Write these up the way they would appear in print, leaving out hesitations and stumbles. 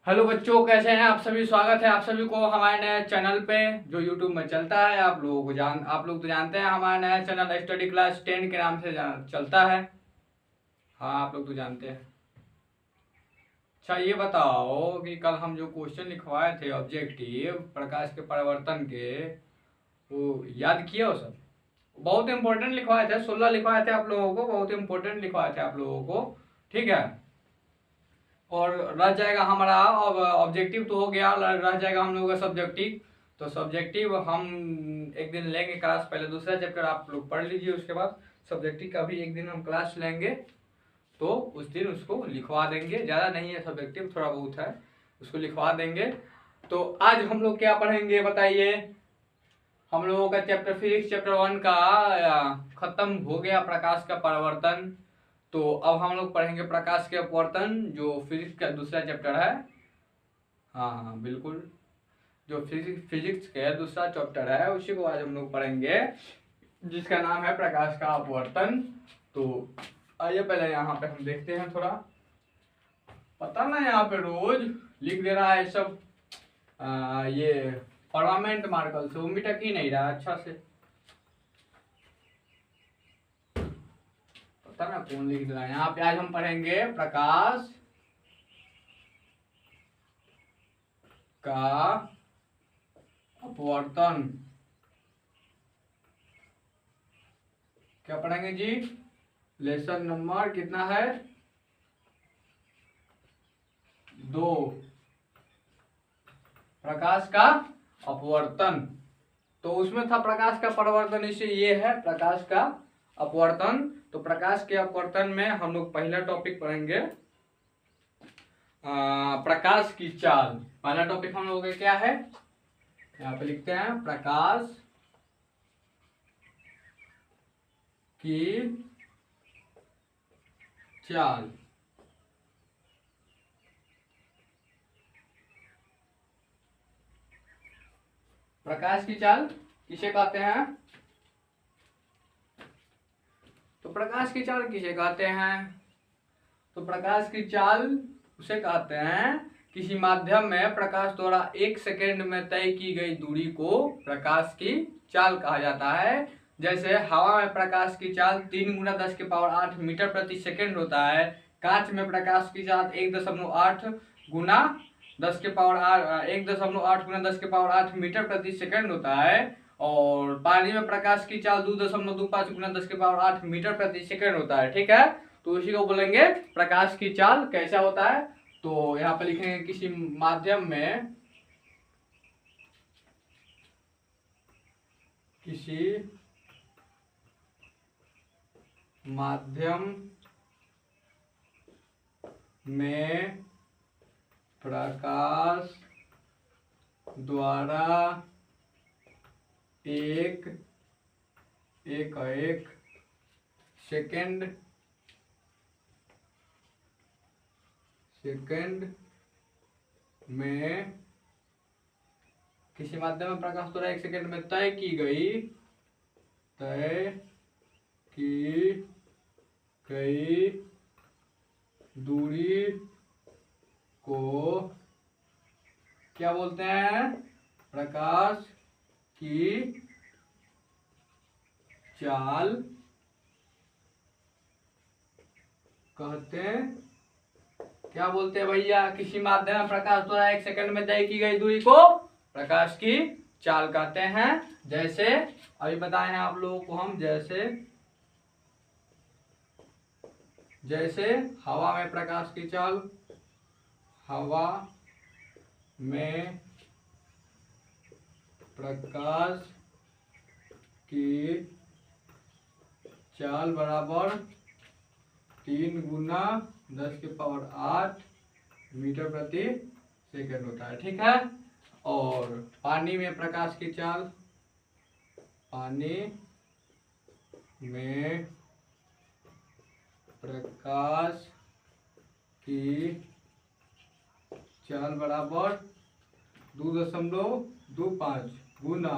Hello बच्चों, कैसे हैं आप सभी। स्वागत है आप सभी को हमारे नए चैनल पे जो यूट्यूब में चलता है। आप लोग तो जानते हैं हमारा नया चैनल स्टडी क्लास 10 के नाम से चलता है। हाँ, आप लोग तो जानते हैं। अच्छा, ये बताओ कि कल हम जो क्वेश्चन लिखवाए थे ऑब्जेक्टिव प्रकाश के परिवर्तन के, वो याद किया हो सब। बहुत इंपॉर्टेंट लिखवाए थे, 16 लिखवाए थे आप लोगों को, बहुत इंपॉर्टेंट लिखवाए थे आप लोगों को। ठीक है, और रह जाएगा हमारा अब ऑब्जेक्टिव तो हो गया, रह जाएगा हम लोगों का सब्जेक्टिव। तो सब्जेक्टिव हम एक दिन लेंगे क्लास, पहले दूसरा चैप्टर आप लोग पढ़ लीजिए, उसके बाद सब्जेक्टिव का भी एक दिन हम क्लास लेंगे। तो उस दिन उसको लिखवा देंगे, ज़्यादा नहीं है सब्जेक्टिव, थोड़ा बहुत है, उसको लिखवा देंगे। तो आज हम लोग क्या पढ़ेंगे बताइए। हम लोगों का चैप्टर फिजिक्स चैप्टर 1 का खत्म हो गया, प्रकाश का परिवर्तन। तो अब हम लोग पढ़ेंगे प्रकाश के अपवर्तन, जो फिजिक्स का दूसरा चैप्टर है। हाँ हाँ बिल्कुल, जो फिजिक्स का दूसरा चैप्टर है उसी को आज हम लोग पढ़ेंगे, जिसका नाम है प्रकाश का अपवर्तन। तो आइए पहले यहाँ पे हम देखते हैं थोड़ा। पता ना यहाँ पे रोज लिख दे रहा है सब ये परमानेंट मार्कर से, वो मिटक ही नहीं रहा अच्छा से। पता ना कौन लिख दे रहा है यहाँ पे। आज हम पढ़ेंगे प्रकाश का अपवर्तन। क्या पढ़ेंगे जी? लेसन नंबर कितना है? 2, प्रकाश का अपवर्तन। तो उसमें था प्रकाश का परिवर्तन, इसे ये है प्रकाश का अपवर्तन। तो प्रकाश के अपवर्तन में हम लोग पहला टॉपिक पढ़ेंगे प्रकाश की चाल। पहला टॉपिक हम लोगों का क्या है, यहाँ पे लिखते हैं प्रकाश की चाल। प्रकाश की चाल किसे कहते हैं? तो प्रकाश की चाल किसे कहते हैं? तो प्रकाश की चाल उसे कहते हैं किसी माध्यम में प्रकाश द्वारा 1 सेकेंड में तय की गई दूरी को प्रकाश की चाल कहा जाता है। जैसे हवा में प्रकाश की चाल 3 गुना 10 के पावर 8 मीटर प्रति सेकेंड होता है। कांच में प्रकाश की चाल 1.8 गुना 10 के पावर 1.8 गुना 10 के पावर 8 मीटर प्रति सेकेंड होता है। और पानी में प्रकाश की चाल 2.25 गुना 10 के पावर 8 मीटर प्रति सेकेंड होता है। ठीक है, तो उसी को बोलेंगे प्रकाश की चाल कैसा होता है। तो यहाँ पे लिखेंगे किसी माध्यम में, किसी माध्यम में प्रकाश द्वारा एक सेकेंड में, किसी माध्यम में प्रकाश द्वारा 1 सेकेंड में तय की गई दूरी को क्या बोलते हैं? प्रकाश की चाल कहते हैं। क्या बोलते हैं भैया? किसी माध्यम में प्रकाश द्वारा 1 सेकेंड में तय की गई दूरी को प्रकाश की चाल कहते हैं। जैसे अभी बताए हैं आप लोगों को हम, जैसे हवा में प्रकाश की चाल, हवा में प्रकाश की चाल बराबर 3 गुना 10 के पावर 8 मीटर प्रति सेकंड होता है। ठीक है, और पानी में प्रकाश की चाल, पानी में प्रकाश की चाल बराबर 2.25 गुना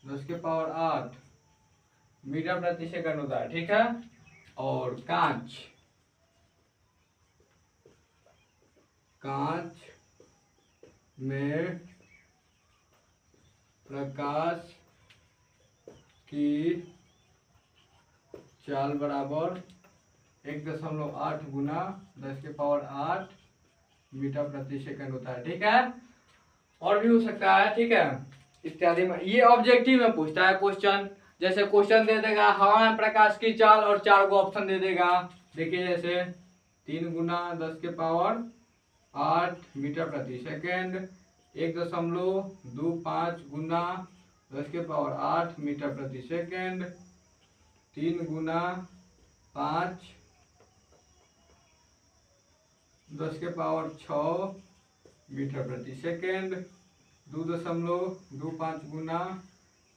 10 के पावर 8 मीटर प्रति सेकंड होता है। ठीक है, और कांच में प्रकाश की चाल बराबर 1.8 गुना 10⁸ मीटर प्रति सेकंड होता है। ठीक है, और भी हो सकता है, ठीक है, इत्यादि में। ये ऑब्जेक्टिव में पूछता है क्वेश्चन। जैसे क्वेश्चन दे देगा हवा में प्रकाश की चाल और 4 को ऑप्शन दे देगा। देखिए जैसे 3 गुना 10⁸ मीटर प्रति सेकंड, 1.25 गुना 10⁸ मीटर प्रति सेकंड, 3 गुना 5 10⁶ मीटर प्रति सेकंड, 2.25 गुना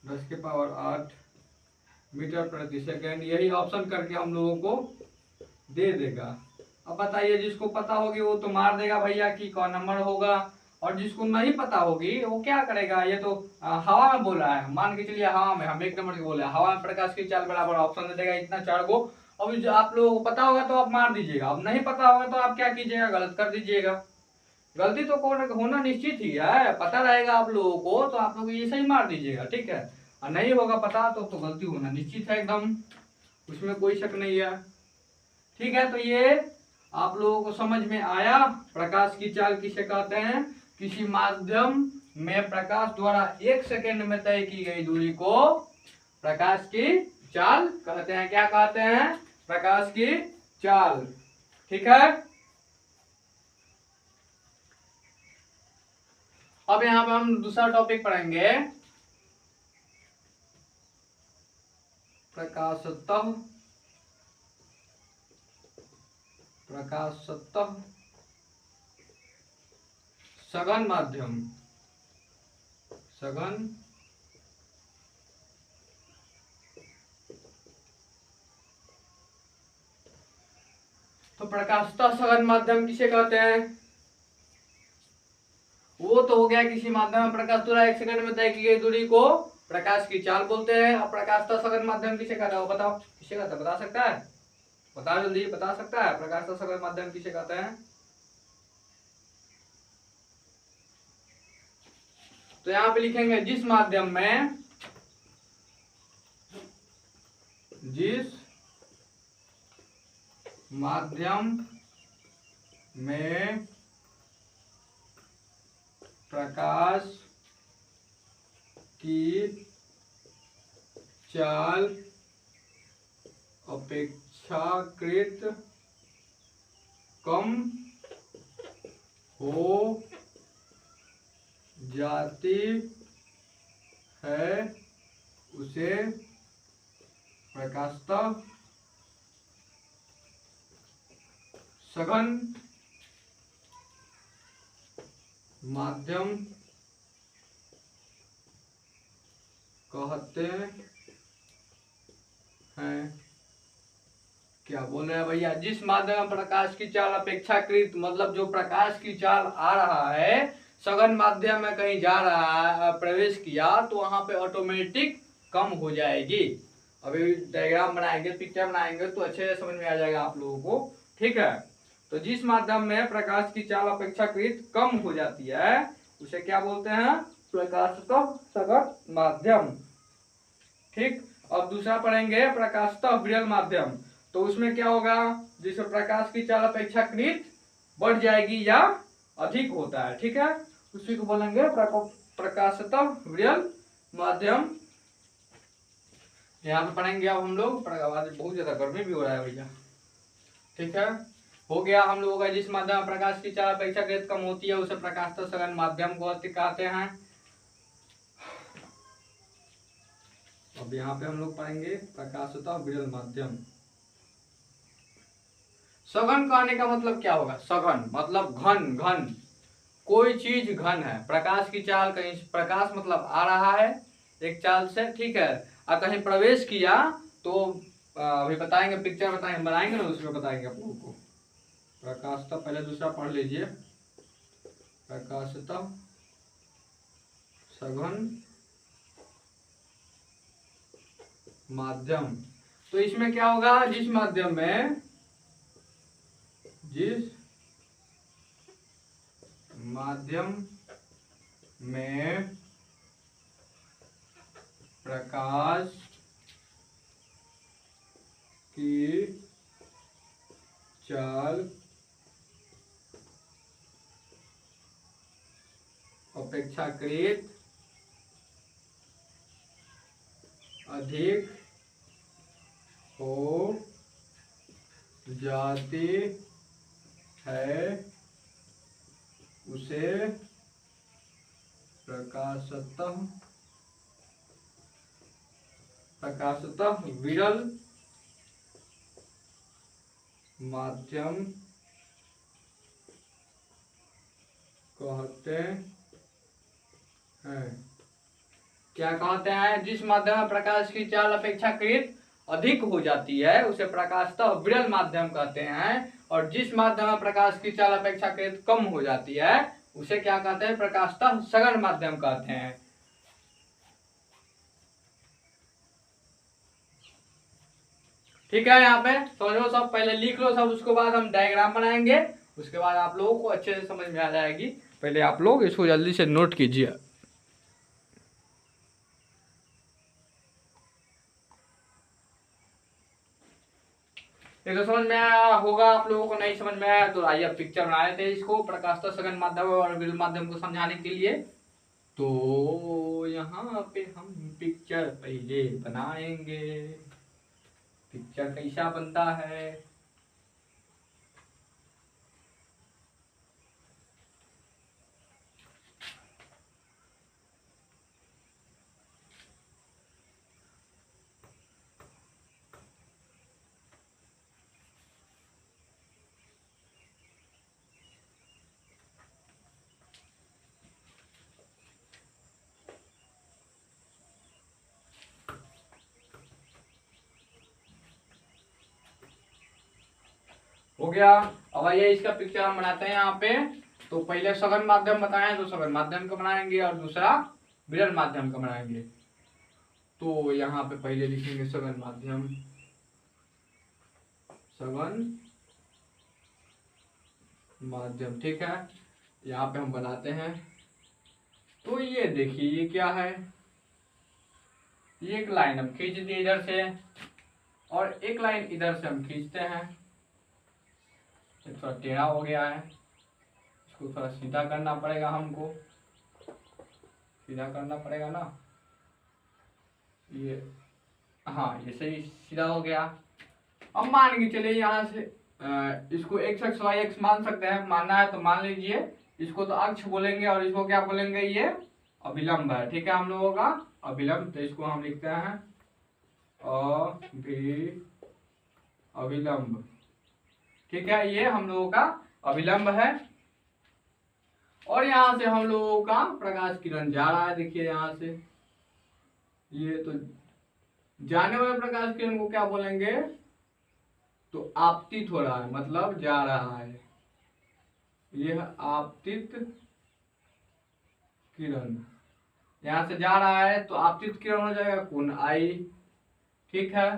10⁸ मीटर प्रति सेकंड। यही ऑप्शन करके हम लोगों को दे देगा। अब बताइए, जिसको पता होगी वो तो मार देगा भैया कि कौन नंबर होगा, और जिसको नहीं पता होगी वो क्या करेगा। ये तो हवा में बोला है, मान के चलिए हवा में हम 1 नंबर के बोले, हवा में प्रकाश की चाल बराबर ऑप्शन दे देगा इतना 4 को। अब जो आप लोगों को पता होगा तो आप मार दीजिएगा, अब नहीं पता होगा तो आप क्या कीजिएगा, गलत कर दीजिएगा। गलती तो होना निश्चित ही है, पता रहेगा आप लोगों को तो आप लोग ये सही मार दीजिएगा, ठीक है। और नहीं होगा पता तो गलती होना निश्चित है एकदम, उसमें कोई शक नहीं है। ठीक है, तो ये आप लोगों को समझ में आया। प्रकाश की चाल किसे कहते हैं, किसी माध्यम में प्रकाश द्वारा 1 सेकंड में तय की गई दूरी को प्रकाश की चाल कहते हैं। क्या कहते हैं, प्रकाश की चाल। ठीक है, अब यहाँ पे हम दूसरा टॉपिक पढ़ेंगे, प्रकाशतः सघन माध्यम। सघन तो प्रकाशतः सघन माध्यम किसे कहते हैं, वो तो हो गया किसी माध्यम में प्रकाश द्वारा 1 सेकंड में तय की गई दूरी को प्रकाश की चाल बोलते हैं। अब प्रकाशतः सघन माध्यम किसे कहता है, वो बताओ किसे कहता है, बता सकता है, बताओ जल्दी, बता सकता है प्रकाशतः सघन माध्यम किसे कहते हैं। तो यहां पे लिखेंगे जिस माध्यम में प्रकाश की चाल अपेक्षाकृत कम हो जाती है उसे प्रकाशतः सघन माध्यम कहते हैं। क्या बोल रहे हैं भैया, जिस माध्यम में प्रकाश की चाल अपेक्षाकृत, मतलब जो प्रकाश की चाल आ रहा है सघन माध्यम में कहीं जा रहा है, प्रवेश किया तो वहां पे ऑटोमेटिक कम हो जाएगी। अभी डायग्राम बनाएंगे, पिक्चर बनाएंगे तो अच्छे से समझ में आ जाएगा आप लोगों को। ठीक है, तो जिस माध्यम में प्रकाश की चाल अपेक्षाकृत कम हो जाती है उसे क्या बोलते हैं, प्रकाशतः सघन माध्यम। ठीक, अब दूसरा पढ़ेंगे प्रकाशतः विरल माध्यम। तो उसमें क्या होगा, जिसमें प्रकाश की चाल अपेक्षाकृत बढ़ जाएगी या अधिक होता है। ठीक है, उसी को बोलेंगे प्रकाशतः विरल माध्यम। यहाँ पे पढ़ेंगे अब हम लोग, बहुत ज्यादा गर्मी भी हो रहा है भैया। ठीक है, हो गया हम लोगों का जिस माध्यम में प्रकाश की चाल अपेक्षाकृत कम होती है उसे प्रकाशतः सघन माध्यम को कहते हैं। अब यहाँ पे हम लोग पढ़ेंगे प्रकाशतः विरल माध्यम। सघन कहने का मतलब क्या होगा, सघन मतलब घन, घन कोई चीज घन है। प्रकाश की चाल, कहीं प्रकाश मतलब आ रहा है एक चाल से, ठीक है, और कहीं प्रवेश किया तो अभी बताएंगे, पिक्चर बताएंगे, बनाएंगे ना, उसमें बताएंगे आप लोगों को। प्रकाशतः, पहले दूसरा पढ़ लीजिए, प्रकाशतः सघन माध्यम। तो इसमें क्या होगा, जिस माध्यम में प्रकाश की चाल अपेक्षाकृत अधिक हो जाती है उसे प्रकाशतः विरल माध्यम कहते हैं। क्या कहते हैं? जिस माध्यम में प्रकाश की चाल अपेक्षाकृत अधिक हो जाती है उसे प्रकाशतः विरल माध्यम कहते हैं, और जिस माध्यम में प्रकाश की चाल अपेक्षाकृत कम हो जाती है उसे क्या कहते हैं? प्रकाशतः सघन माध्यम कहते हैं। ठीक है, यहाँ पे समझो सब, पहले लिख लो सब, उसके बाद हम डायग्राम बनाएंगे, उसके बाद आप लोगों को अच्छे से समझ में आ जाएगी। पहले आप लोग इसको जल्दी से नोट कीजिए। ये तो समझ में आया होगा, आप लोगों को नहीं समझ में आया तो आइए पिक्चर बनाए थे इसको प्रकाशतः सघन माध्यम और विरल माध्यम को समझाने के लिए। तो यहाँ पे हम पिक्चर पहले बनाएंगे। पिक्चर कैसा बनता है? हो गया। अब आइए इसका पिक्चर हम बनाते हैं यहाँ पे। तो पहले सघन माध्यम बताएं तो सघन माध्यम का बनाएंगे और दूसरा विरल माध्यम का बनाएंगे। तो यहाँ पे पहले लिखेंगे सघन माध्यम, सघन माध्यम। ठीक है, यहाँ पे हम बनाते हैं। तो ये देखिए ये क्या है, ये एक लाइन हम खींच दिए इधर से और एक लाइन इधर से हम खींचते हैं। थोड़ा टेढ़ा हो गया है, इसको थोड़ा सीधा करना पड़ेगा, हमको सीधा करना पड़ेगा ना। ये हाँ, ये सही सीधा हो गया। अब मान के चलिए यहाँ से इसको x अक्ष y अक्ष मान सकते हैं, मानना है तो मान लीजिए। इसको तो अक्ष बोलेंगे और इसको क्या बोलेंगे? ये अभिलंब है। ठीक है, हम लोगों का अभिलंब, तो इसको हम लिखते हैं अभिलंब। ठीक है, ये हम लोगों का अभिलंब है। और यहाँ से हम लोगों का प्रकाश किरण जा रहा है। देखिए यहाँ से ये तो जाने वाले प्रकाश किरण को क्या बोलेंगे? तो आपतित हो रहा है, मतलब जा रहा है। यह आपतित किरण यहाँ से जा रहा है तो आपतित किरण हो जाएगा कोण आई। ठीक है,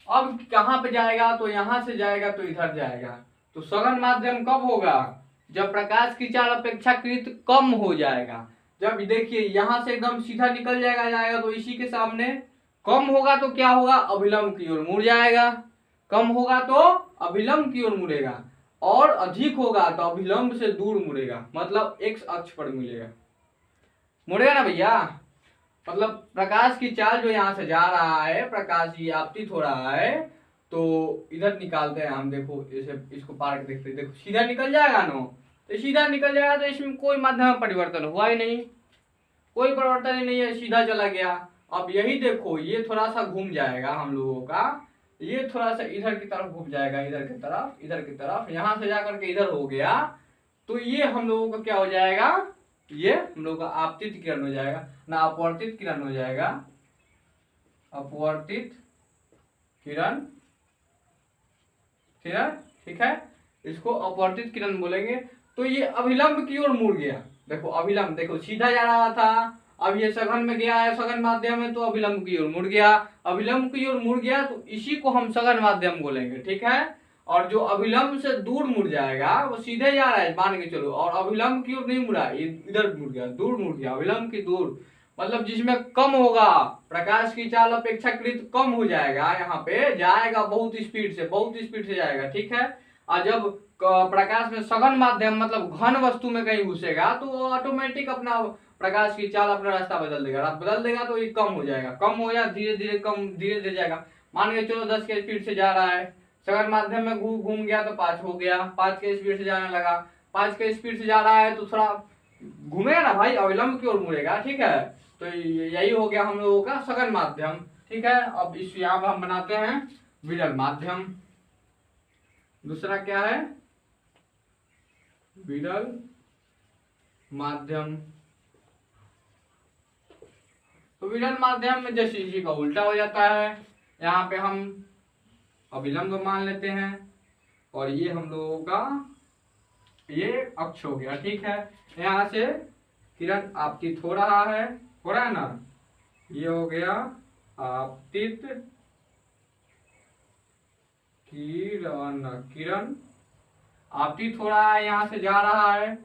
अब कहाँ पे जाएगा? तो यहाँ से जाएगा तो इधर जाएगा। तो सघन माध्यम कब होगा? जब प्रकाश की चाल अपेक्षाकृत कम हो जाएगा। जब देखिए यहाँ से एकदम सीधा निकल जाएगा तो इसी के सामने कम होगा तो क्या होगा? अभिलंब की ओर मुड़ जाएगा। कम होगा तो अभिलंब की ओर मुड़ेगा, और अधिक होगा तो अभिलंब से दूर मुड़ेगा, मतलब x अक्ष पर मिलेगा, मुड़ेगा ना भैया। मतलब प्रकाश की चाल जो यहाँ से जा रहा है, प्रकाश ये आपतित हो रहा है, तो इधर निकालते हैं हम। देखो जैसे इसको पार के देखते हैं, देखो सीधा निकल जाएगा ना, तो सीधा निकल जाएगा तो इसमें कोई माध्यम में परिवर्तन हुआ ही नहीं, कोई परिवर्तन ही नहीं है, सीधा चला गया। अब यही देखो ये थोड़ा सा घूम जाएगा हम लोगों का, ये थोड़ा सा इधर की तरफ घूम जाएगा, इधर की तरफ, इधर की तरफ, यहाँ से जाकर के इधर हो गया। तो ये हम लोगों का क्या हो जाएगा? ये हम लोगों का आपतित किरण हो जाएगा ना, अपवर्तित किरण हो जाएगा, अपवर्तित किरण। ठीक है, इसको अपवर्तित किरण बोलेंगे। तो ये अभिलंब की ओर मुड़ गया। देखो अभिलंब, देखो सीधा जा रहा था, अब ये सघन में गया है, सघन माध्यम में, तो अभिलंब की ओर मुड़ गया। अभिलंब की ओर मुड़ गया तो इसी को हम सघन माध्यम बोलेंगे। ठीक है, और जो अभिलंब से दूर मुड़ जाएगा वो सीधे जा रहा है मान के चलो, और अभिलंब की ओर नहीं मुड़ा, इधर मुड़ गया, दूर मुड़ गया, अभिलंब की दूर, मतलब जिसमें कम होगा, प्रकाश की चाल अपेक्षाकृत कम हो जाएगा, यहाँ पे जाएगा बहुत स्पीड से जाएगा, ठीक है। और जब प्रकाश में सघन माध्यम मतलब घन वस्तु में कहीं घुसेगा तो वो ऑटोमेटिक अपना प्रकाश की चाल अपना रास्ता बदल देगा तो ये कम हो जाएगा, कम हो या धीरे धीरे जाएगा। मान के चलो 10 के स्पीड से जा रहा है, सघन माध्यम में घूम गया तो 5 हो गया, 5 के स्पीड से जाने लगा, 5 के स्पीड से जा रहा है तो थोड़ा घूमेगा ना भाई, अविलंब की ओर मुड़ेगा, ठीक है। तो यही हो गया हम लोगों का सघन माध्यम, ठीक है। अब इस यहाँ पर हम बनाते हैं विरल माध्यम। दूसरा क्या है, विरल माध्यम। तो विरल माध्यम में जैसे इसी का उल्टा हो जाता है, यहाँ पे हम अविलंब मान लेते हैं और ये हम लोगों का ये अक्ष हो गया, ठीक है। यहाँ से किरण आपतित हो रहा है ना, ये हो गया आपतित किरण आपतित हो रहा है, यहाँ से जा रहा है,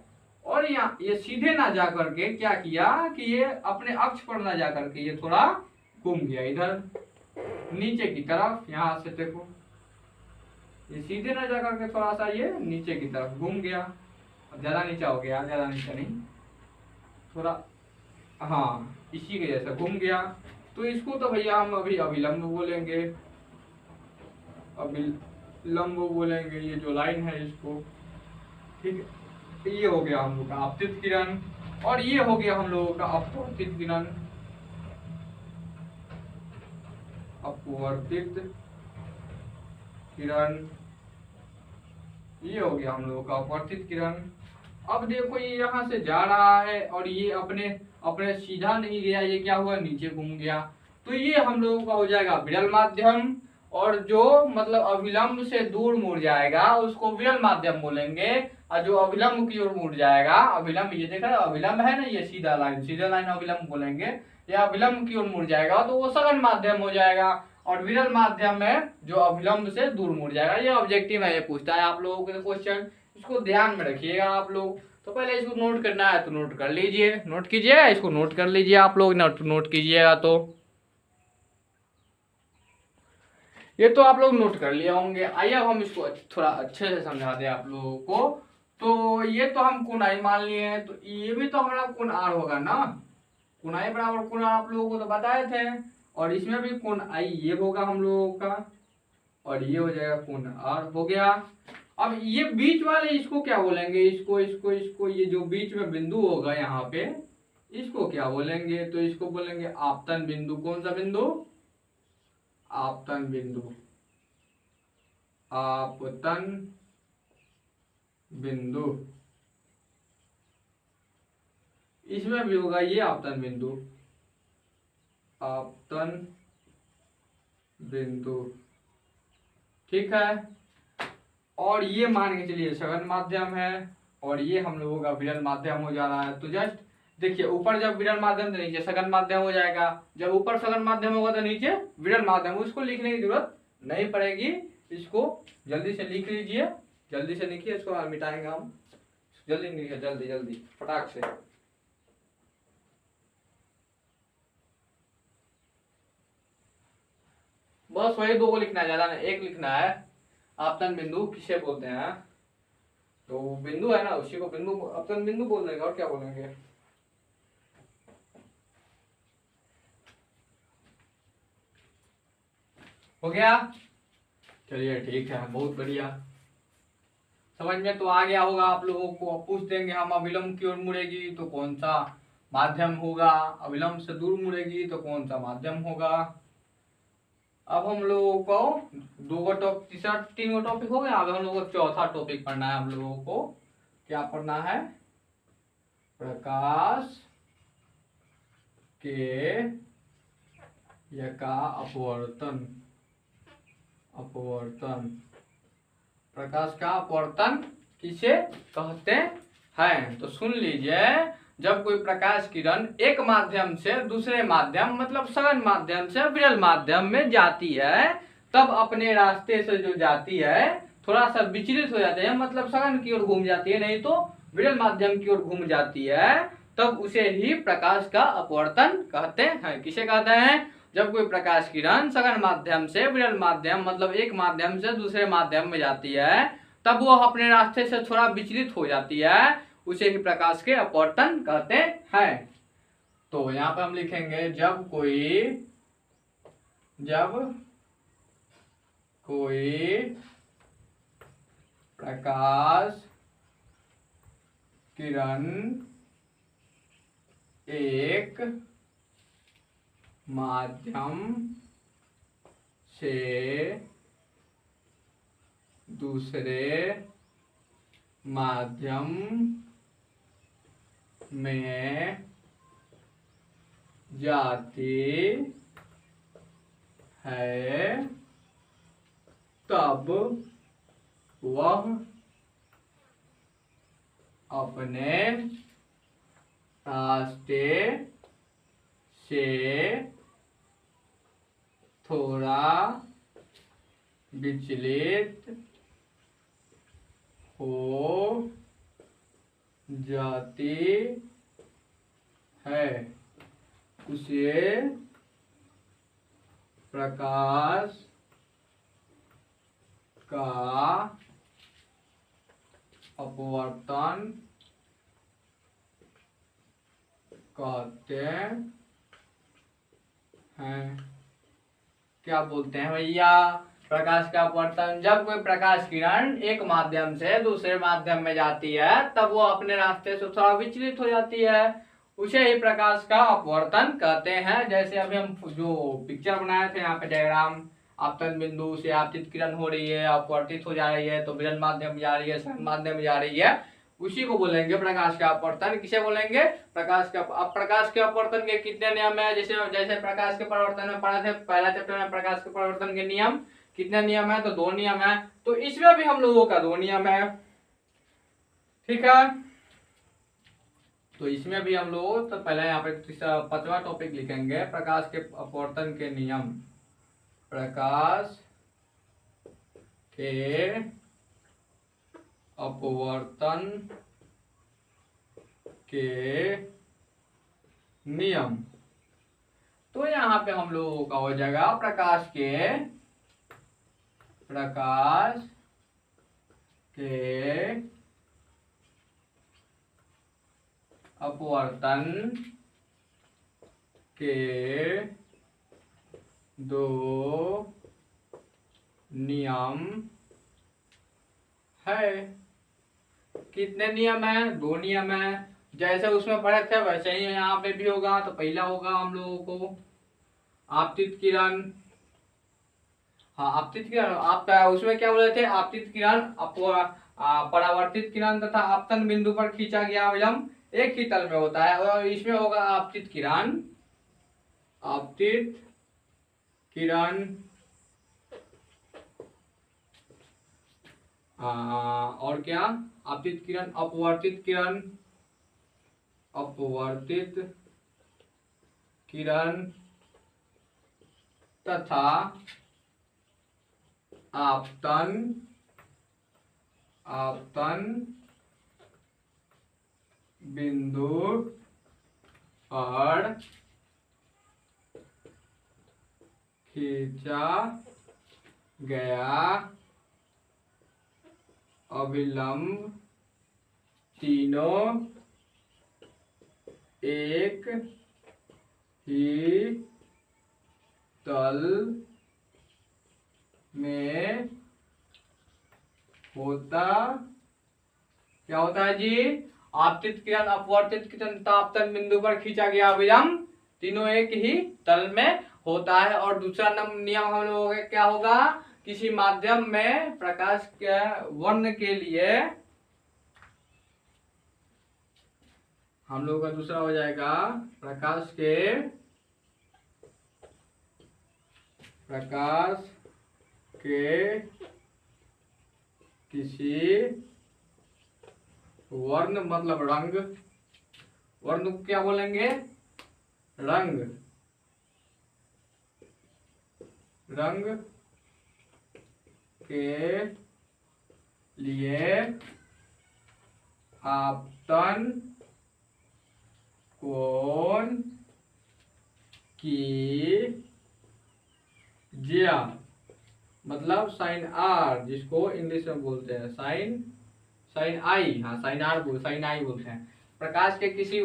और यहाँ ये सीधे ना जा करके क्या किया कि ये अपने अक्ष पर ना जा करके ये थोड़ा घूम गया इधर नीचे की तरफ, यहाँ से देखो ये सीधे ना जा करके थोड़ा सा ये नीचे की तरफ घूम गया, ज्यादा नीचा हो गया, ज्यादा नीचा नहीं, थोड़ा हाँ इसी के जैसा घूम गया। तो इसको तो भैया हम अभी अभिलंब बोलेंगे, अभिलंब बोलेंगे, ये जो लाइन है इसको, ठीक है। ये हो गया हम लोग का आपतित किरण और ये हो गया हम लोगों का अपवर्तित किरण, अपवर्तित किरण, ये हो गया हम लोगों का अपवर्तित किरण। अब देखो ये यहाँ से जा रहा है और ये अपने सीधा नहीं गया, ये क्या हुआ नीचे घूम गया, तो ये हम लोगों का हो जाएगा विरल माध्यम। और जो मतलब अविलंब से दूर मुड़ जाएगा उसको विरल माध्यम बोलेंगे, और जो अविलंब की ओर मुड़ जाएगा, अविलंब ये देखा अविलंब है ना, ये सीधा लाइन अविलंब बोलेंगे, या अविलंब की ओर मुड़ जाएगा तो वो सघन माध्यम हो जाएगा। और विरल माध्यम में जो अविलंब से दूर मुड़ जाएगा, ये ऑब्जेक्टिव है, ये पूछता है आप लोगों के क्वेश्चन, इसको ध्यान में रखिएगा आप लोग। तो पहले इसको नोट करना है तो नोट कर लीजिए, नोट कीजिएगा, इसको नोट कर लीजिए आप लोग, नोट कीजिएगा। तो ये तो आप लोग नोट कर लिए होंगे। आइए अब हम इसको थोड़ा अच्छे से समझा दें आप लोगों को। तो ये तो हम कोण आई मान लिए हैं, तो ये भी तो हमारा कोण आर होगा ना, कोण आई बराबर कोण आर आप लोगों को तो बताए थे, और इसमें भी कोण आई ये होगा हम लोगों का, और ये हो जाएगा कोण आर हो गया। अब ये बीच वाले इसको क्या बोलेंगे, इसको ये जो बीच में बिंदु होगा यहाँ पे, इसको क्या बोलेंगे, तो इसको बोलेंगे आपतन बिंदु। कौन सा बिंदु, आपतन बिंदु, आपतन बिंदु, इसमें भी होगा ये आपतन बिंदु, आपतन बिंदु, ठीक है। और ये मान के चलिए सघन माध्यम है, और ये हम लोगों का विरल माध्यम हो जा रहा है। तो जस्ट देखिए ऊपर जब विरल माध्यम तो नीचे सघन माध्यम हो जाएगा, जब ऊपर सघन माध्यम होगा तो नीचे विरल माध्यम, उसको लिखने की जरूरत नहीं पड़ेगी, इसको जल्दी से लिख लीजिए, जल्दी से लिखिए, इसको मिटाएंगे हम, जल्दी लिखिए, जल्दी फटाक से। बस वही दो को लिखना है, ज्यादा नहीं, एक लिखना है। आपतन बिंदु किसे बोलते हैं, तो बिंदु है ना उसी को बिंदु आपतन बिंदु बोल देंगे, और क्या बोलेंगे। हो गया, चलिए ठीक है, बहुत बढ़िया, समझ में तो आ गया होगा आप लोगों को। पूछ देंगे हम अविलंब की ओर मुड़ेगी तो कौन सा माध्यम होगा, अविलंब से दूर मुड़ेगी तो कौन सा माध्यम होगा। अब हम लोगों को तीन गो टॉपिक हो गया, अब हम लोगों को चौथा टॉपिक पढ़ना है। हम लोगों को क्या पढ़ना है, प्रकाश के यका अपवर्तन, अपवर्तन, प्रकाश का अपवर्तन किसे कहते हैं। तो सुन लीजिए, जब कोई प्रकाश किरण एक माध्यम से दूसरे माध्यम मतलब सघन माध्यम से विरल माध्यम में जाती है, तब अपने रास्ते से जो जाती है थोड़ा सा विचलित हो जाते हैं, मतलब सघन की ओर घूम जाती है, नहीं तो विरल माध्यम की ओर घूम जाती है, तब उसे ही प्रकाश का अपवर्तन कहते हैं। किसे कहते हैं? जब कोई प्रकाश किरण सघन माध्यम से विरल माध्यम, मतलब एक माध्यम से दूसरे माध्यम में जाती है, तब वो अपने रास्ते से थोड़ा विचलित हो जाती है, उसे ही प्रकाश के अपवर्तन कहते हैं। तो यहाँ पर हम लिखेंगे जब कोई प्रकाश किरण एक माध्यम से दूसरे माध्यम में जाती है, तब वह अपने रास्ते से थोड़ा विचलित हो जाती है, उसे प्रकाश का अपवर्तन कहते हैं। क्या बोलते हैं भैया? प्रकाश का अपवर्तन, जब कोई प्रकाश किरण एक माध्यम से दूसरे माध्यम में जाती है, तब वो अपने रास्ते से थोड़ा विचलित हो जाती है, उसे ही प्रकाश का अपवर्तन कहते हैं। जैसे अभी हम जो पिक्चर बनाए थे यहाँ पे डायग्राम, आपतन बिंदु से आपतित किरण हो रही है, अपवर्तित हो जा रही है, तो विरल माध्यम में जा रही है, सघन माध्यम में जा रही है, उसी को बोलेंगे प्रकाश का अपवर्तन। किसे बोलेंगे? प्रकाश का। अब प्रकाश के अपवर्तन के कितने नियम है? जैसे जैसे प्रकाश के परिवर्तन में पढ़ा थे पहला चैप्टर में, प्रकाश के परिवर्तन के नियम कितने नियम है? तो 2 नियम है। तो इसमें भी हम लोगों का 2 नियम है, ठीक है। तो इसमें भी हम लोग तो पहले यहाँ पे 5वां टॉपिक लिखेंगे, प्रकाश के अपवर्तन के नियम। प्रकाश के अपवर्तन के नियम। तो यहाँ पे हम लोगों का हो जाएगा प्रकाश के अपवर्तन के 2 नियम है। कितने नियम है? 2 नियम है। जैसे उसमें पढ़े थे वैसे ही यहाँ पे भी होगा। तो पहला होगा हम लोगों को आपतित किरण। हाँ, आपतित किरण, आपका उसमें क्या बोले थे? आपतित किरण परावर्तित किरण तथा आपतन बिंदु पर खींचा गया अविलंब एक ही तल में होता है, और इसमें होगा आपतित किरण और क्या? आपतित किरण, अपवर्तित किरण तथा आपतन बिंदु पर खींचा गया अविलंब तीनों एक ही तल में होता। क्या होता है जी? आपतित किरण, अपवर्तित किरण तथा आपतन बिंदु पर खींचा गया अविलंब तीनों एक ही तल में होता है। और दूसरा नियम हम लोगों का क्या होगा? किसी माध्यम में प्रकाश के वर्ण के लिए हम लोगों का दूसरा हो जाएगा प्रकाश के किसी वर्ण, मतलब रंग, वर्ण को क्या बोलेंगे? रंग के लिए आपतन कोण की ज्या, मतलब साइन आर, जिसको इंग्लिश में बोलते हैं साइन आई, हाँ साइन आई बोलते हैं। प्रकाश के किसी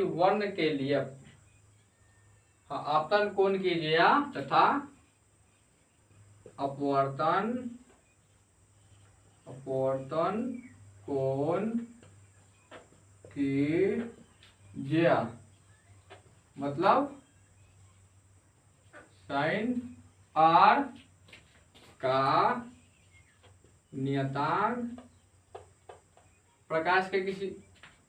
वर्ण के लिए आपतन कोण की ज्या तथा अपवर्तन कोण की ज्या, मतलब साइन आर का नियतांक प्रकाश के किसी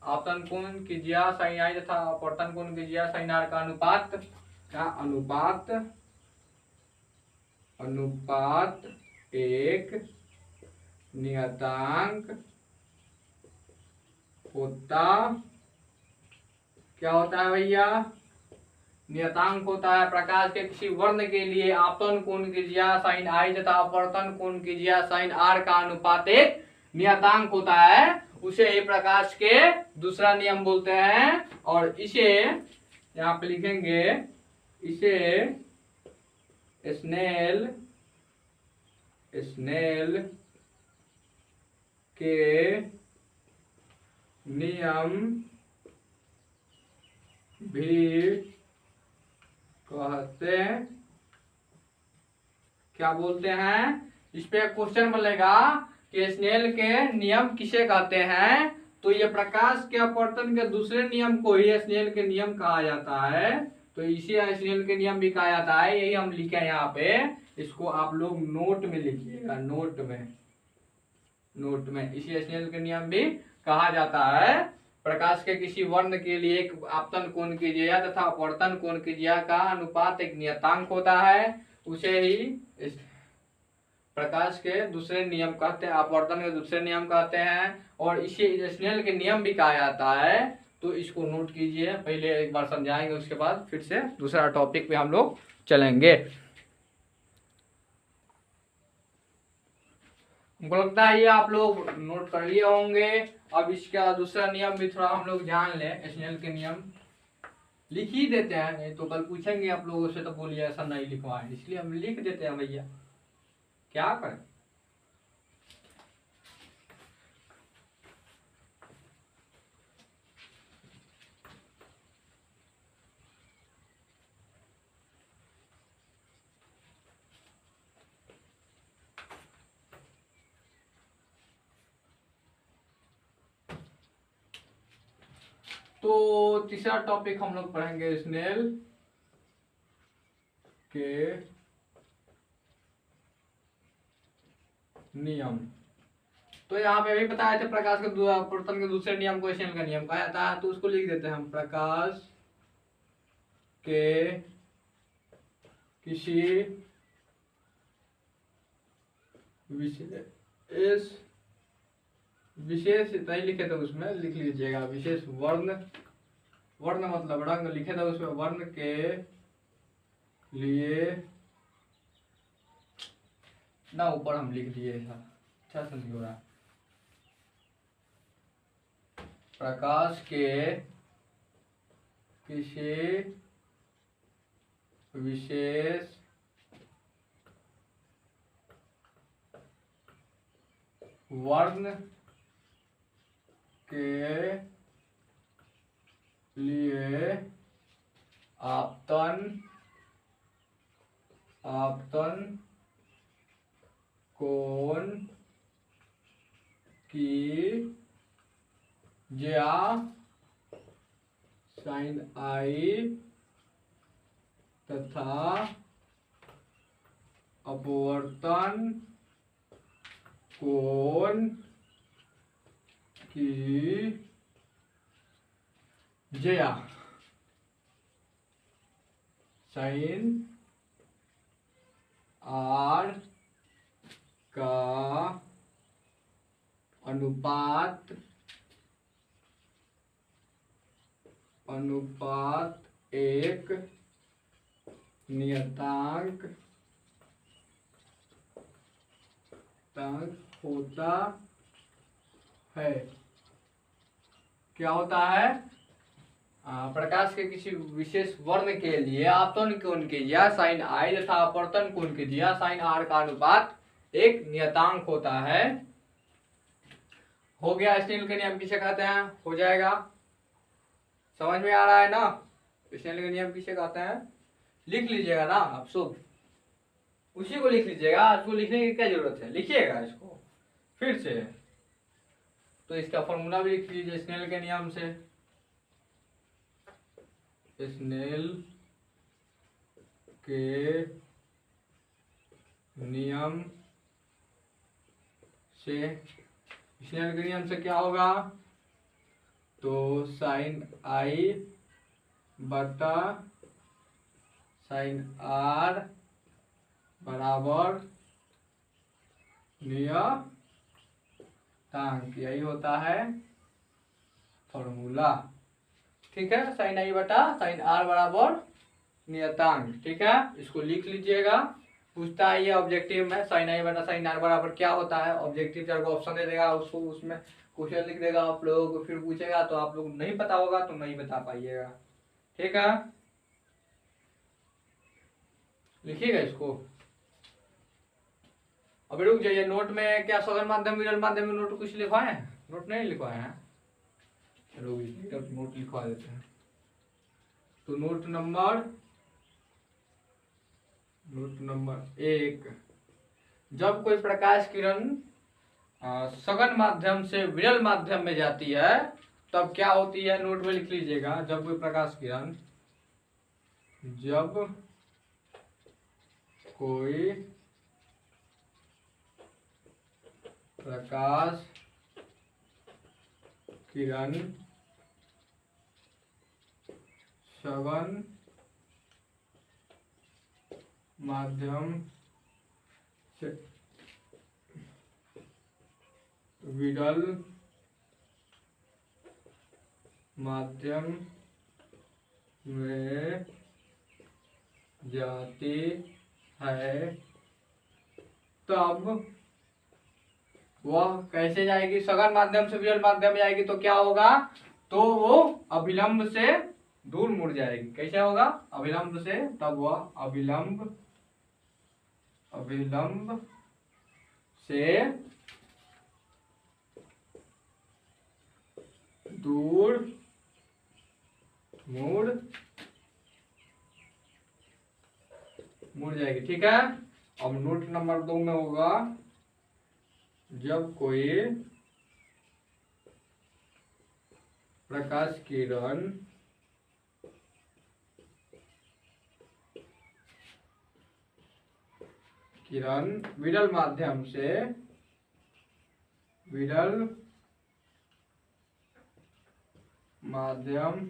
आपतन कोण की ज्या साइन आई तथा अपवर्तन कोण की ज्या साइन आर का अनुपात एक नियतांक क्या होता है भैया? नियतांक होता है। प्रकाश के किसी वर्ण के लिए आपतन कोण की ज्या साइन आई तथा अपवर्तन कोण की ज्या साइन आर का अनुपात एक नियतांक होता है। उसे ही प्रकाश के दूसरा नियम बोलते हैं। और इसे यहाँ पे लिखेंगे, इसे स्नेल के नियम भी कहते, क्या बोलते हैं? इस पे क्वेश्चन बनेगा कि स्नेल के नियम किसे कहते हैं। तो ये प्रकाश के अपवर्तन के दूसरे नियम को ही स्नेल के नियम कहा जाता है। तो इसे स्नेल के नियम भी कहा जाता है। यही हम लिखे हैं यहाँ पे। इसको आप लोग नोट में लिखिएगा, नोट में इसे स्नेल के नियम भी कहा जाता है। प्रकाश के किसी वर्ण के लिए एक आपतन कोण की ज्या तथा अपवर्तन कोण की ज्या का अनुपात एक नियतांक होता है। उसे ही प्रकाश के दूसरे नियम कहते हैं, अपवर्तन के दूसरे नियम कहते हैं। और इसे स्नेल के नियम भी कहा जाता है। तो इसको नोट कीजिए, पहले एक बार समझाएंगे, उसके बाद फिर से दूसरा टॉपिक पे हम लोग चलेंगे। हमको लगता है ये आप लोग नोट कर लिए होंगे। अब इसका दूसरा नियम भी थोड़ा हम लोग जान लें। स्नेल के नियम लिख ही देते हैं, नहीं तो कल पूछेंगे आप लोगों से तो बोलिए ऐसा नहीं लिखवाएं, इसलिए हम लिख देते हैं भैया, क्या करें। तो तीसरा टॉपिक हम लोग पढ़ेंगे स्नेल के नियम। तो यहाँ पे अभी बताए थे प्रकाश के अपवर्तन के दूसरे नियम को स्नेल का नियम कहा जाता है। तो उसको लिख देते हैं हम, प्रकाश के किसी विशेष नहीं लिखे तो उसमें लिख लीजिएगा विशेष वर्ण मतलब रंग लिखे तो उसमें वर्ण के लिए ना, ऊपर हम लिख दिए था, अच्छा से नहीं हो रहा। प्रकाश के किसी विशेष वर्ण के लिए आपतन कोण की ज्या साइन आई तथा अपवर्तन कोण की ज्या साइन आर का अनुपात एक नियतांक तक होता है। क्या होता है? प्रकाश के किसी विशेष वर्ण के लिए आपतन कोण कीजिए साइन आई तथा अपवर्तन कोण कीजिए साइन आर का अनुपात एक नियतांक होता है। हो गया। स्नेल के नियम किसे कहते हैं? हो जाएगा। समझ में आ रहा है ना? स्नेल के नियम किसे कहते हैं? लिख लीजिएगा ना आप सब, उसी को लिख लीजिएगा। इसको लिखने की क्या जरूरत है, लिखिएगा इसको फिर से। तो इसका फॉर्मूला भी लिख लीजिए स्नेल के नियम से। स्नेल के नियम से, स्नेल के नियम से क्या होगा? तो साइन आई बटा साइन आर बराबर नियतांक, यही होता है फॉर्मूला। ठीक है, साइन आई बटा साइन आर बराबर नियतांक। ठीक है, इसको लिख लीजिएगा। पूछता है ये ऑब्जेक्टिव में साइन आई बटा साइन आर बराबर क्या होता है। ऑब्जेक्टिव चार को ऑप्शन दे देगा, उसको उसमें क्वेश्चन लिख देगा आप लोगों को, फिर पूछेगा तो आप लोग नहीं पता होगा तो नहीं बता पाइएगा। ठीक है, लिखिएगा इसको। अभी रुक जाइए, नोट में क्या सघन माध्यम विरल माध्यम में नोट कुछ लिखवाए हैं? नोट नहीं लिखवाए हैं? नोट लिखवा देते हैं। तो नोट नंबर 1, जब कोई प्रकाश किरण सघन माध्यम से विरल माध्यम में जाती है तब क्या होती है? नोट में लिख लीजिएगा। जब कोई प्रकाश किरण, जब कोई प्रकाश किरण सघन माध्यम से विरल माध्यम में जाती है तब वह कैसे जाएगी? सघन माध्यम से विरल माध्यम में जाएगी तो क्या होगा? तो वो अभिलंब से दूर मुड़ जाएगी। कैसे होगा? अभिलंब से। तब वह अभिलंब से दूर मुड़ जाएगी। ठीक है, अब नोट नंबर 2 में होगा, जब कोई प्रकाश किरण विरल माध्यम से सघन माध्यम में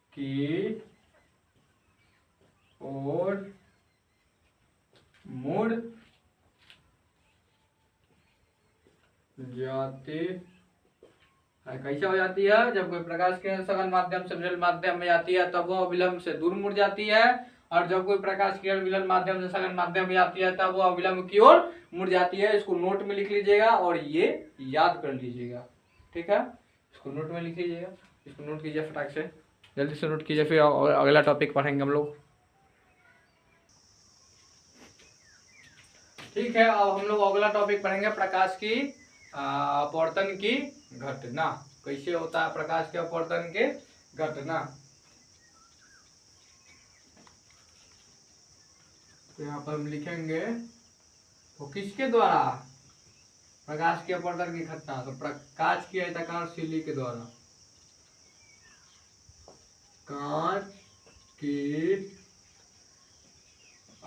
जाती है तब वह अभिलंब की ओर मुड़ जाती है। कैसे हो जाती है? जब कोई प्रकाश किरण सघन माध्यम से विरल माध्यम में जाती है तब वह अविलंब से दूर मुड़ जाती है, और जब कोई प्रकाश किरण विरल माध्यम से सघन माध्यम में जाती है तब वह अविलंब की ओर मुड़ जाती है। इसको नोट में लिख लीजिएगा और ये याद कर लीजिएगा। ठीक है, इसको नोट में लिख लीजिएगा। इसको नोट कीजिए फटाक से, जल्दी से नोट कीजिए, फिर अगला टॉपिक पढ़ेंगे हम लोग। ठीक है, अब हम लोग अगला टॉपिक पढ़ेंगे प्रकाश की अपवर्तन की घटना। कैसे होता है प्रकाश के अपवर्तन के घटना? तो यहाँ पर हम लिखेंगे वो किसके द्वारा प्रकाश के अपवर्तन की घटना? तो प्रकाश की आयताकार झिल्ली के द्वारा। कांच की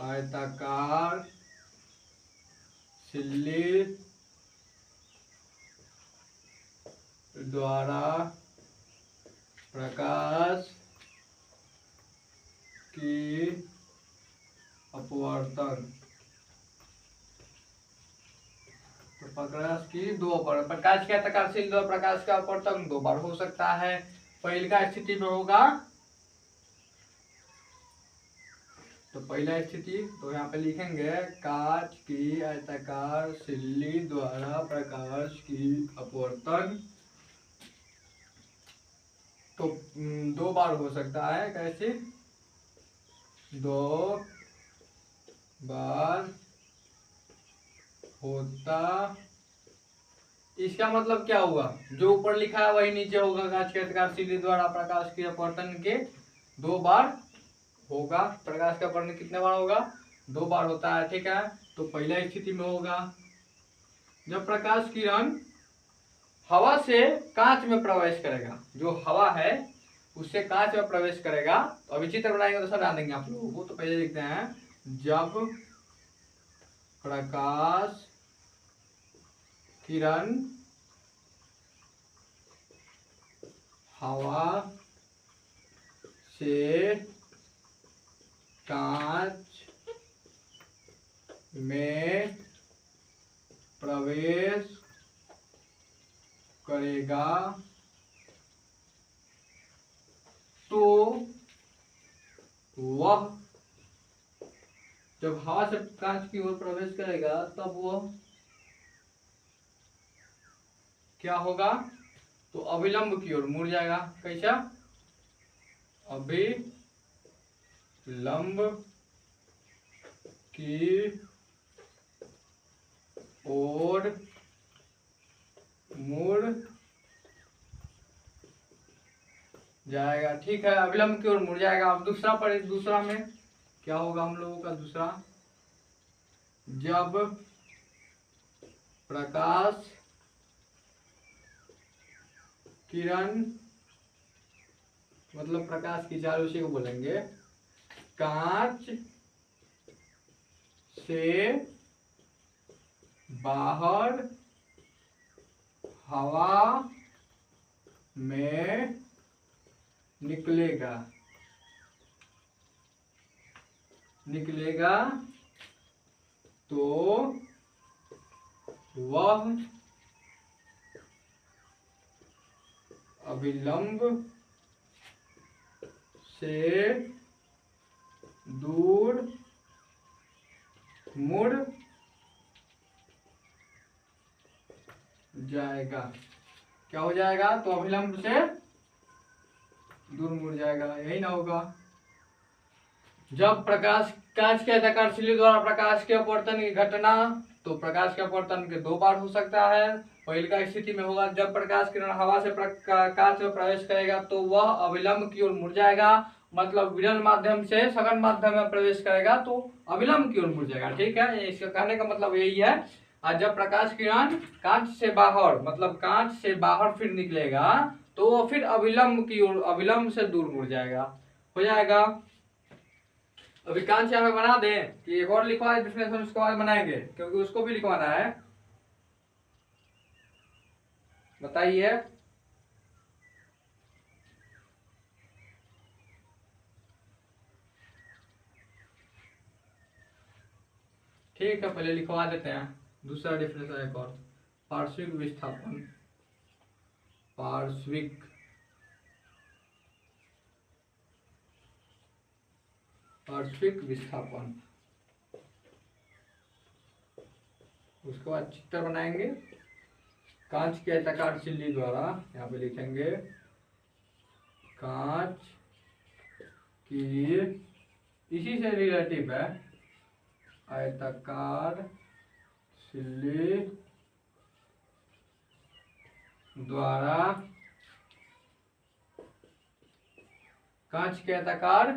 आयताकार झिल्ली द्वारा प्रकाश की अपवर्तन। तो प्रकाश की दो बार, प्रकाश के आकर्षण द्वारा प्रकाश का अपवर्तन दो बार हो सकता है। पहली का स्थिति में होगा, तो पहला स्थिति तो यहाँ पे लिखेंगे कांच की आयताकार सिल्ली द्वारा प्रकाश की अपवर्तन। तो दो बार हो सकता है। कैसे? दो बार होता, इसका मतलब क्या हुआ? जो ऊपर लिखा है वही नीचे होगा। कांच के आयताकार सिल्ली द्वारा प्रकाश के अपवर्तन के दो बार होगा। प्रकाश का अपवर्तन कितने बार होगा? दो बार होता है। ठीक है, तो पहला स्थिति में होगा जब प्रकाश किरण हवा से कांच में प्रवेश करेगा। जो हवा है उससे कांच में प्रवेश करेगा। तो अभी चित्र बनाएंगे तो सब ध्यान देंगे आप लोगों को। तो पहले लिखते हैं जब प्रकाश किरण हवा से कांच में प्रवेश करेगा तो वह, जब हवा से कांच की ओर प्रवेश करेगा तब वह क्या होगा? तो अभिलंब की ओर मुड़ जाएगा। कैसा? अभिलंब की ओर मुड़ जाएगा। ठीक है, अभिलंब की ओर मुड़ जाएगा। अब दूसरा में क्या होगा हम लोगों का? दूसरा, जब प्रकाश किरण, मतलब प्रकाश की चाल उसी को बोलेंगे, कांच से बाहर हवा में निकलेगा तो वह अभिलंब से दूर मुड़ जाएगा। क्या हो जाएगा? तो अभिलंब से दूर मुड़ जाएगा। यही ना होगा? जब प्रकाश कांच के आयताकार सिल्ली द्वारा प्रकाश के अपवर्तन की घटना, तो प्रकाश के अपवर्तन के दो बार हो सकता है। पहली का स्थिति में होगा जब प्रकाश किरण हवा से कांच में प्रवेश करेगा तो वह अभिलंब की ओर मुड़ जाएगा। मतलब विरल माध्यम से सघन माध्यम में प्रवेश करेगा तो अभिलंब की ओर मुड़ जाएगा। ठीक है, इसका कहने का मतलब यही है। और जब प्रकाश किरण कांच से बाहर, मतलब कांच से बाहर फिर निकलेगा तो वो फिर अभिलंब की ओर, अभिलंब से दूर मुड़ जाएगा। हो जाएगा। अभी कांच यहाँ पे बना दें कि एक और लिखवा डिफिनेशन, उसके बाद बनाएंगे क्योंकि उसको भी लिखवाना है। बताइए। ठीक है, पहले लिखवा देते हैं दूसरा डिफिनेशन एक और। पार्श्विक विस्थापन, पार्श्विक विस्थापन। उसके बाद चित्र बनाएंगे कांच के आयताकार सिल्ली द्वारा। यहाँ पे लिखेंगे कांच की, इसी से रिलेटिव है, आयताकार सिल्ली द्वारा, कांच के आयताकार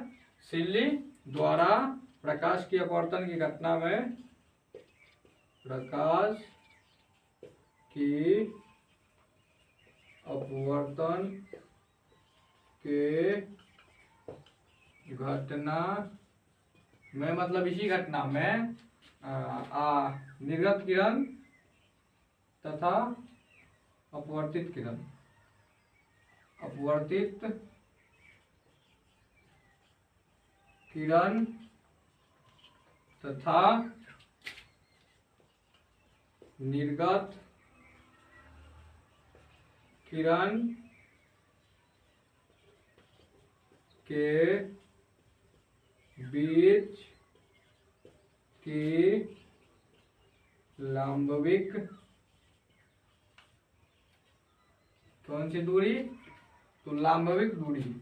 सिल्ली द्वारा प्रकाश की अपवर्तन की घटना में प्रकाश की अपवर्तन के घटना में, मतलब इसी घटना में निर्गत किरण तथा अपवर्तित किरण, अपवर्तित किरण तथा निर्गत किरण के बीच की लंबविक कौन सी दूरी? तो लंबविक दूरी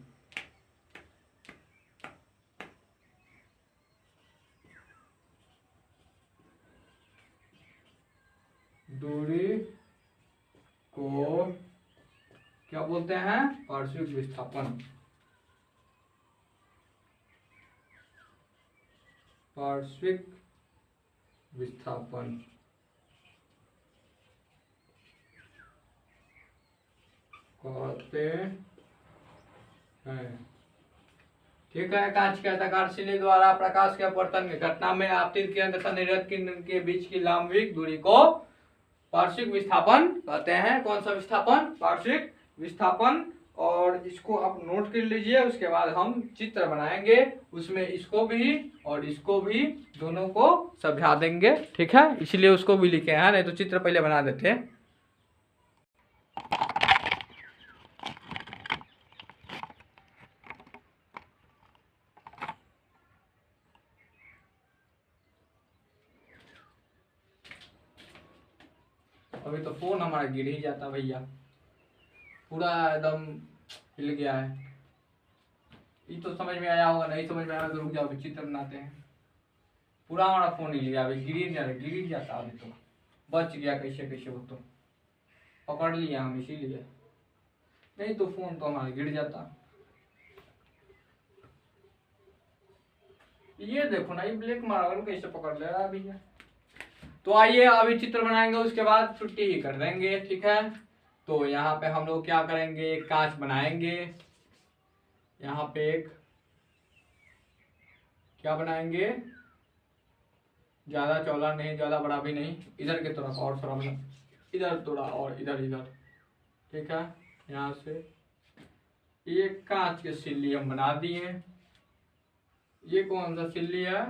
को क्या बोलते हैं? पार्श्विक विस्थापन। पार्श्विक विस्थापन कहते हैं। ठीक है। कांच के अंडाकार झिल्ली द्वारा प्रकाश के अपवर्तन की घटना में आपतित किरण तथा निर्गत किरण के बीच की लंबविक दूरी को पार्श्विक विस्थापन कहते हैं। कौन सा विस्थापन? पार्श्विक विस्थापन। और इसको आप नोट कर लीजिए, उसके बाद हम चित्र बनाएंगे, उसमें इसको भी और इसको भी दोनों को समझा देंगे। ठीक है, इसलिए उसको भी लिखे हैं, नहीं तो चित्र पहले बना देते हैं। अभी तो फोन हमारा गिर ही जाता भैया, पूरा एकदम हिल गया है। ये तो समझ में आया होगा, नहीं समझ में आया तो रुक जाओ, चित्र बनाते हैं। पूरा हमारा फोन हिल गया, अभी गिर ही जाता। अभी तो बच गया कैसे कैसे, वो तो पकड़ लिया हम, इसीलिए। नहीं तो फोन तो हमारा गिर जाता। ये देखो ना, ये ब्लैक मार्बल कैसे पकड़ ले रहा है भैया। तो आइए अभी चित्र बनाएंगे, उसके बाद छुट्टी ही कर देंगे। ठीक है, तो यहाँ पे हम लोग क्या करेंगे, एक कांच बनाएंगे। यहाँ पे एक क्या बनाएंगे, ज्यादा चौड़ा नहीं, ज्यादा बड़ा भी नहीं, इधर की तरफ और थोड़ा मतलब इधर थोड़ा और इधर इधर। ठीक है, यहाँ से एक कांच की सिल्ली हम बना दिए। ये कौन सा सिल्ली है?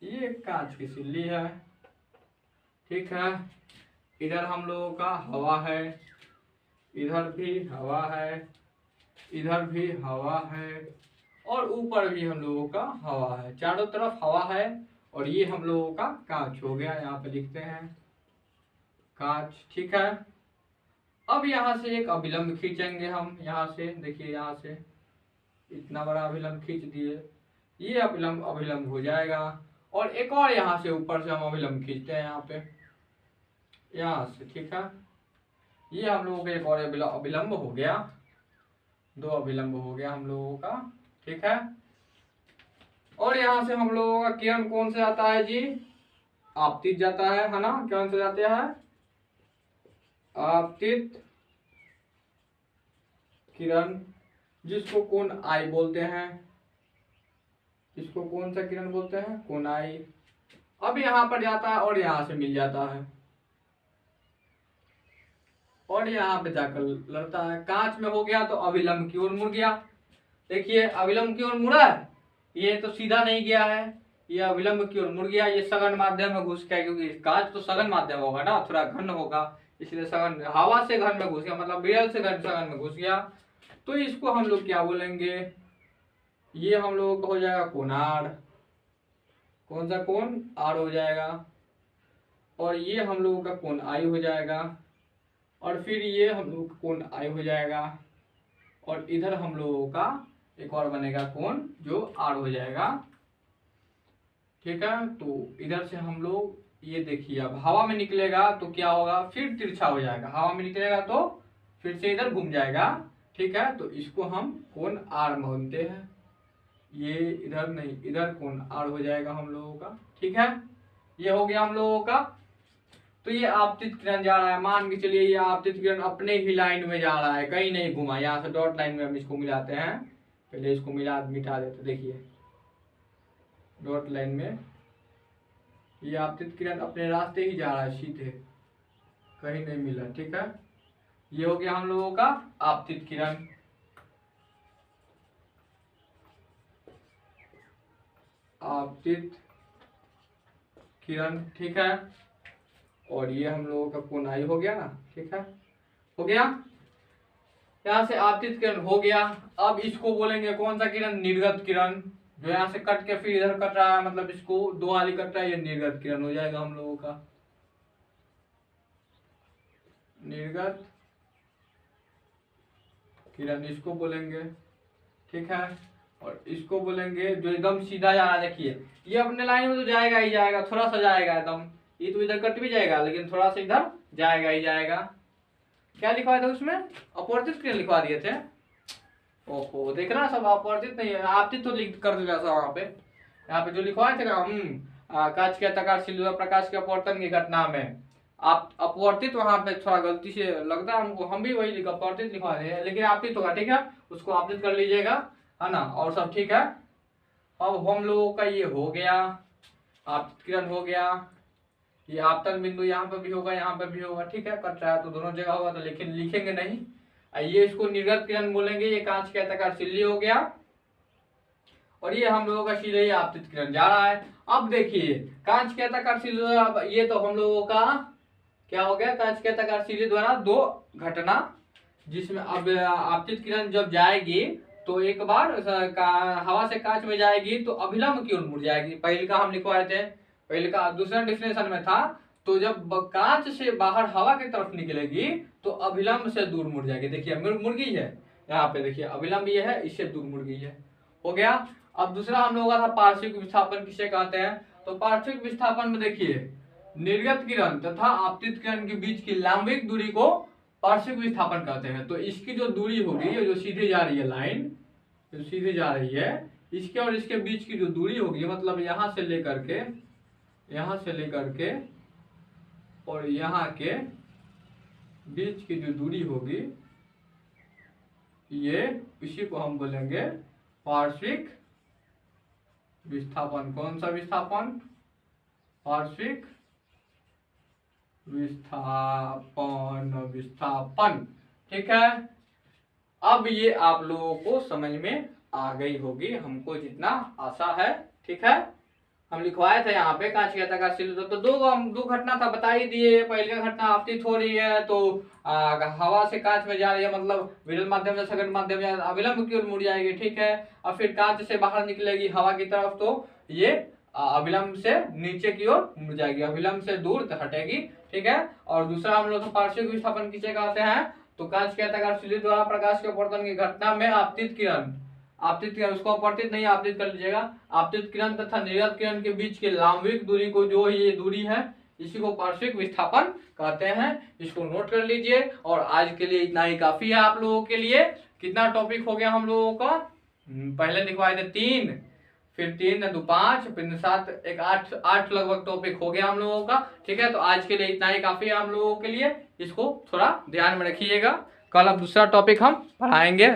ये कांच की सिल्ली है। ठीक है, इधर हम लोगों का हवा है, इधर भी हवा है, इधर भी हवा है, और ऊपर भी हम लोगों का हवा है। चारों तरफ हवा है। और ये हम लोगों का कांच हो गया, यहाँ पे लिखते हैं कांच। ठीक है, अब यहाँ से एक अभिलंब खींचेंगे हम। यहाँ से देखिए, यहाँ से इतना बड़ा अभिलंब खींच दिए, ये अभिलंब हो जाएगा। और एक और यहाँ से ऊपर से हम अभिलंब खींचते हैं, यहाँ पे, यहाँ से। ठीक है, ये हम लोगों का एक और अभिलंब हो गया, दो अभिलंब हो गया हम लोगों का। ठीक है, और यहाँ से हम लोगों का किरण कौन से जाता है जी? आपतित जाता है ना? कौन से जाते हैं? आपतित किरण, जिसको कोण आई बोलते हैं। इसको कौन सा किरण बोलते हैं? कोण आई। अब यहाँ पर जाता है और यहाँ से मिल जाता है, और यहाँ पे जाकर लड़ता है। कांच में हो गया तो अभिलंब की ओर मुड़ गया। देखिए, अभिलंब की ओर मुड़ा है, ये तो सीधा नहीं गया है, ये अभिलंब की ओर मुड़ गया। ये सघन माध्यम में घुस गया, क्योंकि कांच तो सघन माध्यम होगा ना, थोड़ा घन होगा, इसलिए सघन, हवा से घन में घुस गया, मतलब बिरल से घन सघन में घुस गया। तो इसको हम लोग क्या बोलेंगे? ये हम लोगों का हो जाएगा कोणार्ध। कौन सा कोण? आर हो जाएगा। और ये हम लोगों का कोण आई हो जाएगा। और फिर ये हम लोग का कोण आई हो जाएगा। और इधर हम लोगों का एक और बनेगा कोण, जो आर हो जाएगा। ठीक है, तो इधर से हम लोग, ये देखिए, अब हवा में निकलेगा तो क्या होगा, फिर तिरछा हो जाएगा। हवा में निकलेगा तो फिर से इधर घूम जाएगा। ठीक है, तो इसको हम कोण आर मानते हैं। ये इधर नहीं, इधर कोण आर हो जाएगा हम लोगों का। ठीक है, ये हो गया हम लोगों का। तो ये आपतित किरण जा रहा है, मान के चलिए ये आपतित किरण अपने ही लाइन में जा रहा है, कहीं नहीं घुमा। यहाँ से डॉट लाइन में हम इसको मिलाते हैं, पहले इसको मिटा देते। देखिए, डॉट लाइन में ये आपतित किरण अपने रास्ते ही जा रहा है, सीधे, कहीं नहीं मिला। ठीक है, ये हो गया हम लोगों का आपतित किरण। आपतित किरण, ठीक है। और ये हम लोगों का कोनाई हो गया ना, ठीक है, हो गया। यहाँ से आपतित किरण हो गया। अब इसको बोलेंगे कौन सा किरण? निर्गत किरण। जो यहाँ से कट के फिर इधर कट रहा है, मतलब इसको दो वाली कट रहा है, ये निर्गत किरण हो जाएगा हम लोगों का। निर्गत किरण इसको बोलेंगे, ठीक है। और इसको बोलेंगे जो एकदम सीधा जा रहा है, देखिए ये अपने लाइन में तो जाएगा ही जाएगा, थोड़ा सा जाएगा एकदम, ये तो इधर कट भी जाएगा लेकिन थोड़ा सा इधर जाएगा ही जाएगा। क्या लिखवाया था उसमें? अपवर्तित किरण लिखवा दिए थे। ओहो, देख रहा सब अपवर्तित नहीं है, आपतित तो लिख कर दिया था वहां पे। यहाँ पे जो लिखवाए थे ना कांच के तकार सिल्वर प्रकाश के अपवर्तन की घटना में आप अपवर्तित, वहां पे थोड़ा गलती से लगता है हमको, हम भी वही लिखा अपवर्तित लिखवा रहे हैं, लेकिन आपतित होगा, ठीक है, उसको आपतित कर लीजिएगा, है ना। और सब ठीक है। अब हम लोगों का ये हो गया, आपतित किरण हो गया। ये आपतन बिंदु यहाँ पे भी होगा, यहाँ पे भी होगा, ठीक है, कट रहा है तो दोनों जगह होगा, तो लेकिन लिखेंगे नहीं। ये इसको निर्गत किरण बोलेंगे। ये कांच के आयताकार सिल्ली हो गया। और ये हम लोगों का सीधे ही आपतित किरण जा रहा है। अब देखिए कांच के आयताकार सिल्ली, ये तो हम लोगों का क्या हो गया? कांच के आयताकार सिल्ली द्वारा दो घटना, जिसमें अब आपतित किरण जब जाएगी तो एक बार हवा से कांच में जाएगी तो अभिलंब की ओर मुड़ जाएगी। पहले का हम लिखवाए थे, पहले का दूसरा डेफिनेशन में था, तो जब कांच से बाहर हवा की तरफ निकलेगी तो अभिलंब से दूर मुड़ जाएगी। देखिए मुड़ गई है, यहाँ पे देखिए अभिलंब ये है, इससे दूर मुड़ गई है, हो गया। अब दूसरा हम लोगों का था पार्श्विक विस्थापन, किसे कहते हैं? तो पार्श्विक विस्थापन में देखिए निर्गत किरण तथा आपतित किरण के बीच की लंबिक दूरी को पार्श्विक विस्थापन कहते हैं। तो इसकी जो दूरी होगी, जो सीधे जा रही है लाइन, जो सीधे जा रही है, इसके और इसके बीच की जो दूरी होगी, मतलब यहाँ से लेकर के और यहाँ के बीच की जो दूरी होगी, ये इसी को हम बोलेंगे पार्श्विक विस्थापन। कौन सा विस्थापन? पार्श्विक विस्थापन, ठीक है। अब ये आप लोगों को समझ में आ गई होगी, हमको जितना आशा है, ठीक है। हम लिखवाए थे यहाँ पे कांच के आयताकार सिल्ली, तो दो घटना था, बता ही दिए। पहले का घटना आपतित हो रही है तो हवा से कांच में जा रही है, मतलब विरल माध्यम से सघन माध्यम या अभिलंब की ओर मुड़ जाएगी, ठीक है। और फिर कांच से बाहर निकलेगी हवा की तरफ, तो ये अभिलंब से नीचे की ओर मुड़ जाएगी, अभिलंब से दूर हटेगी, ठीक है। और दूसरा हम लोग पार्श्विक विस्थापन किसे कहते हैं? तो कांच के आयताकार सिल्ली द्वारा प्रकाश के अपवर्तन की घटना में आपतित किरण, उसको अपवर्तित नहीं आपतित कर लीजिएगा, आपतित किरण तथा निर्गत किरण के बीच की लंबिक दूरी को, जो ये दूरी है, इसी को पार्श्विक विस्थापन कहते हैं। इसको नोट कर लीजिए। और आज के लिए इतना ही काफी है आप लोगों के लिए। कितना टॉपिक हो गया हम लोगों का? पहले लिखवाए थे 3, फिर 3 2 5, फिर 7 1 8 लगभग टॉपिक हो गया हम लोगों का, ठीक है। तो आज के लिए इतना ही काफी है हम लोगों के लिए। इसको थोड़ा ध्यान में रखिएगा, कल अब दूसरा टॉपिक हम पढ़ाएंगे।